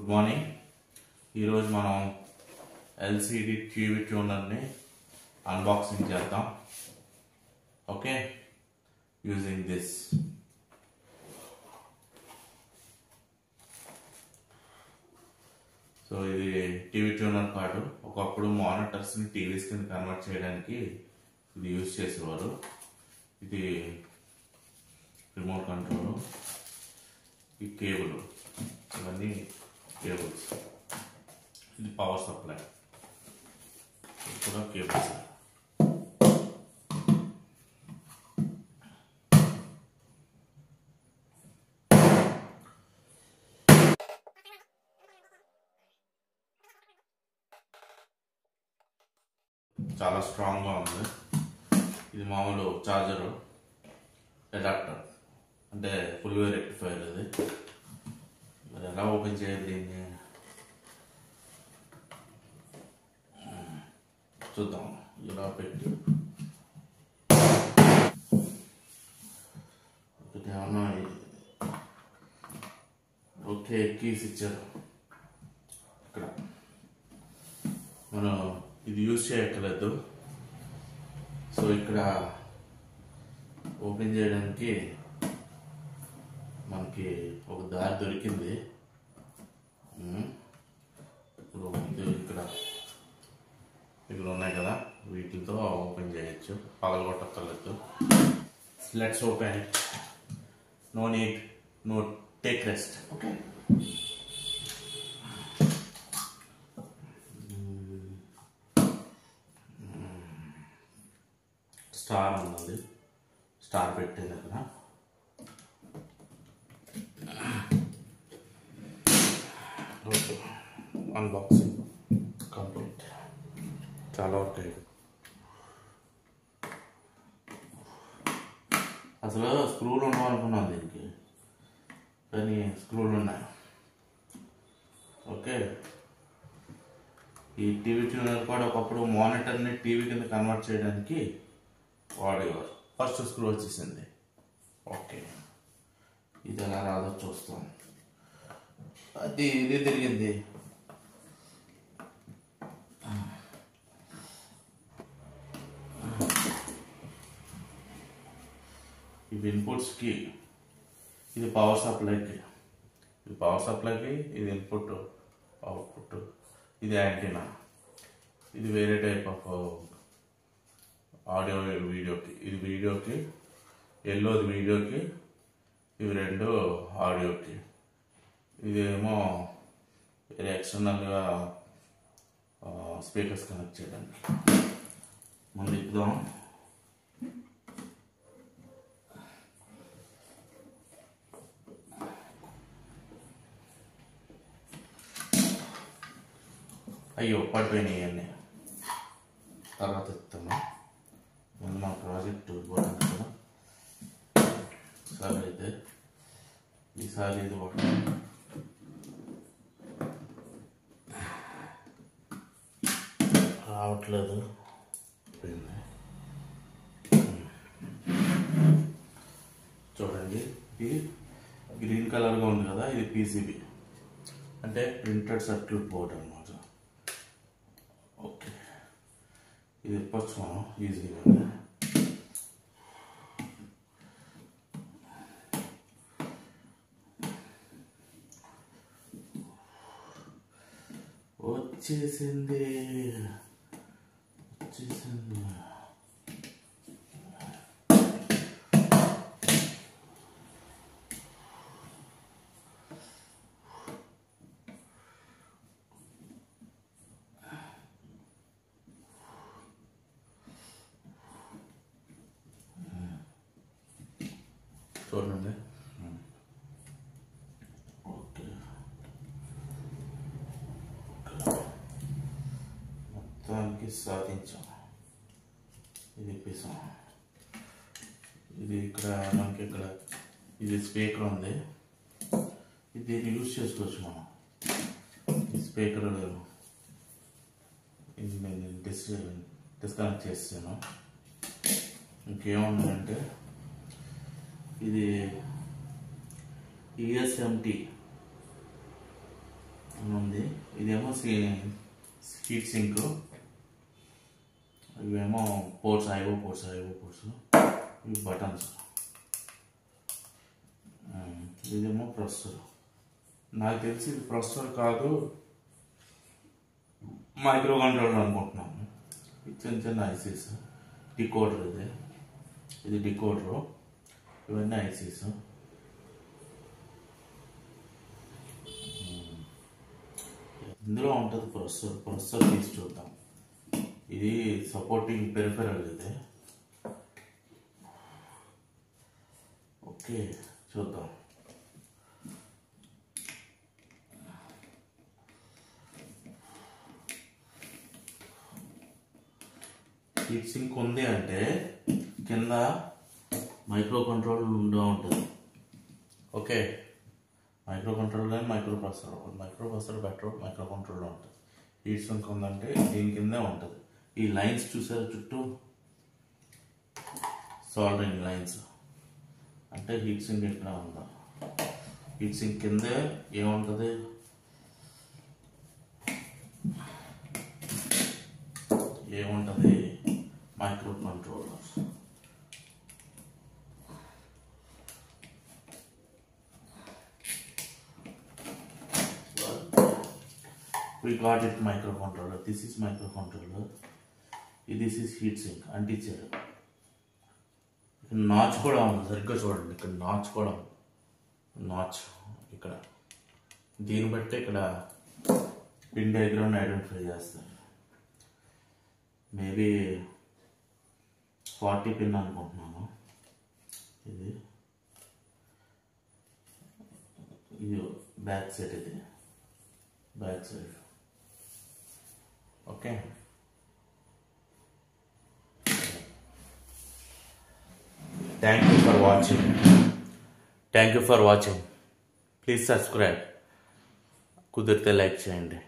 Good morning. ఈరోజు మనం LCD TV ట్యూనర్ని unboxing చేద్దాం. Okay, using this. సో ఇది టీవీ ట్యూనర్ కాదు. ఒకప్పుడు మానిటర్స్ని టీవీస్ కింద కన్వర్ట్ చేయడానికి ఇది యూజ్ చేసేవారు. ఇది రిమోట్ కంట్రోల్, ఈ కేబుల్, ఇవన్నీ కేబుల్స్. ఇది పవర్ సప్లై, ఇది కూడా కేబుల్స్. చాలా స్ట్రాంగ్గా ఉంది. ఇది మామూలు చార్జరు, అడాప్టర్, అంటే ఫుల్ వేవ్ రెక్టిఫైర్. అది మరి ఎలా ఓపెన్ చేయాలి దీన్ని చూద్దాం. ఇలా పెట్టి ఏమన్నా ఓకే కీస్ ఇచ్చారు. ఇక్కడ మనం ఇది యూజ్ చేయక్కర్లేదు. సో ఇక్కడ ఓపెన్ చేయడానికి మనకి ఒక దారి దొరికింది. ఇక్కడ ఉన్నాయి కదా, వీటితో ఓపెన్ చేయొచ్చు, పగలగొట్టక్కర్లేదు. Let's open it. No need, no take rest. Okay, star ఉన్నది, స్టార్ పెట్టేది అక్కడ. Okay, unboxing complete. చాలా ఓకే. అసలు స్క్రూలు ఉండవు అనుకున్నాను దీనికి, కానీ స్క్రూలు ఉన్నాయి. ఓకే, ఈ టీవీ ట్యూనర్ కూడా ఒకప్పుడు మానిటర్ని టీవీ కింద కన్వర్ట్ చేయడానికి వాడేవారు. ఫస్ట్ స్క్రూ వచ్చేసింది. ఓకే, ఇది ఎలా రాదో చూస్తాం. అది ఇది తిరిగింది. ఇవి ఇన్పుట్స్కి, ఇది పవర్ సప్లైకి, ఇది పవర్ సప్లైకి, ఇది ఇన్పుట్ అవుట్పుట్, ఇది యాంటీనా, ఇది వేరే టైప్ ఆఫ్ ఆడియో వీడియోకి, ఇది వీడియోకి, ఎల్లోది వీడియోకి, ఇవి రెండు ఆడియోకి. ఇదేమో వేరే ఎక్స్టర్నల్గా స్పీకర్స్ కనెక్ట్ చేయడానికి. మనం ఇద్దాం. అయ్యో పడిపోయినాయి అన్నీ, తర్వాత ఇస్తాము. ముందు మా ప్రాజెక్ట్ పోతుంది కదా. సరే అయితే ఈసారి ఇది ఒకటి రావట్లేదు. చూడండి, ఇది గ్రీన్ కలర్గా ఉంది కదా, ఇది పీసీబీ, అంటే ప్రింటెడ్ సర్క్యూట్ బోర్డ్ అన్నమాట. ఓకే, ఇది ఇప్పచ్చు మనం ఈజీగా. వచ్చేసింది. చూడండి. ఓకే, మొత్తానికి సాధించాం. ఇది ఇప్పిస్తాం. ఇది ఇక్కడ మనకి ఇక్కడ ఇది స్పీకర్ ఉంది. ఇది యూజ్ చేసుకోవచ్చు మనం. ఈ స్పీకర్ ఇది నేను డిస్కనెక్ట్ చేస్తాను. ఇంకేముందంటే ఇది ESMT ఉంది. ఇదేమో హీట్ సింక్, ఇవేమో పోర్ట్స్, ఐఓ పోర్ట్స్. ఇవి బటన్స్. ఇదేమో ప్రొసెసర్. నాకు తెలిసి ఇది ప్రొసెసర్ కాదు, మైక్రో కంట్రోలర్ అనుకుంటున్నాను. చిన్న ఐసీస్. డికోడర్ ఇది డికోడరు. ఇవన్నీ ఐసీస్. ఇందులో ఉంటుంది ప్రొసెసర్ తీసి చూద్దాం. ఇది సపోర్టింగ్ పెరిఫెరల్ ఇది. ఓకే, చూద్దాం. హీట్ సింక్ ఉంది అంటే కింద మైక్రో కంట్రోల్ ఉంటుంది. ఓకే, మైక్రో కంట్రోల్ కానీ మైక్రో ప్రాసెసర్ బెటర్ మైక్రో కంట్రోల్లో ఉంటుంది. హీట్ సింక్ ఉందంటే దీని కిందే ఉంటుంది. ఈ లైన్స్ చూసారు చుట్టూ, సాల్డరింగ్ లైన్స్ అంటే హీట్ సింక్ ఎక్కడ ఉందా. హీట్ సింక్ కిందే ఏముంటుంది, micro controllers. We got it, microcontroller. This is microcontroller. This is heat sink. అంటించారు. ఇక్కడ నాచ్ కూడా ఉంది, సరిగ్గా చూడండి. ఇక్కడ నాచ్ కూడా ఉంది. నాచ్ ఇక్కడ. దీన్ని బట్టి ఇక్కడ పిన్ డయాగ్రామ్ ఐడెంటిఫై చేస్తారు. మేబీ 40 పిన్ అనుకుంటున్నాను. ఇది బ్యాక్ సైడ్. ఇది back side. Okay, thank you for watching. Please subscribe. కుదిరితే లైక్ చేయండి.